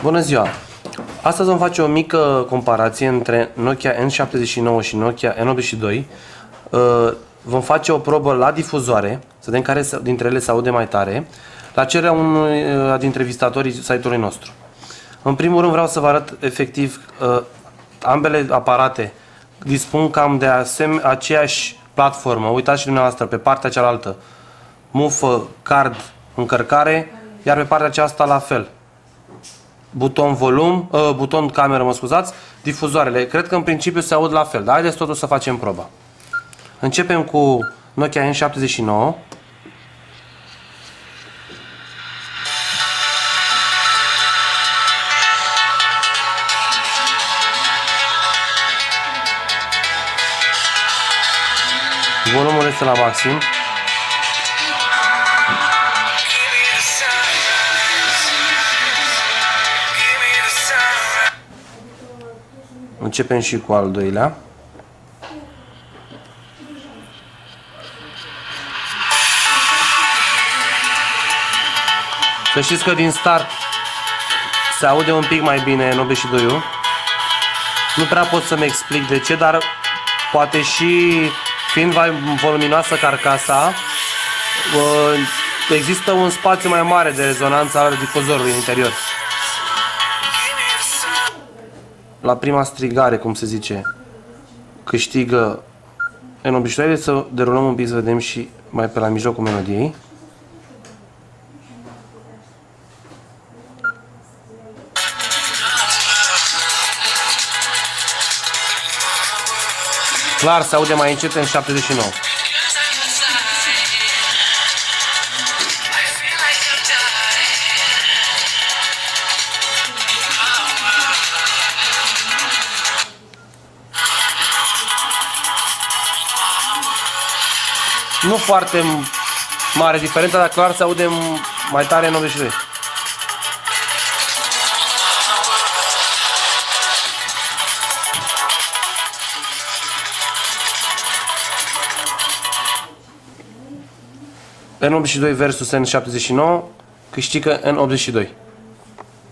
Bună ziua! Astăzi vom face o mică comparație între Nokia N79 și Nokia N82. Vom face o probă la difuzoare, să vedem care dintre ele se aude mai tare, la cererea unui dintre vizitatorii site-ului nostru. În primul rând vreau să vă arăt efectiv ambele aparate dispun cam de aceeași platformă. Uitați și dumneavoastră pe partea cealaltă, mufă, card, încărcare, iar pe partea aceasta la fel. Buton volum, buton cameră, mă scuzați, difuzoarele. Cred că în principiu se aud la fel, dar haideți totuși să facem proba. Începem cu Nokia N79. Volumul este la maxim. Începem și cu al doilea. Să știți că din start se aude un pic mai bine în 82-ul. Nu prea pot să-mi explic de ce, dar poate și fiind mai voluminoasă carcasa, există un spațiu mai mare de rezonanță al difuzorului în interior. La prima strigare, cum se zice, câștigă N82. Să derulăm un pic să vedem și mai pe la mijlocul melodiei. Clar se aude mai încet în 79. Nu foarte mare diferența, dar clar se aude mai tare în 82. N82 versus N79 câștigă N82.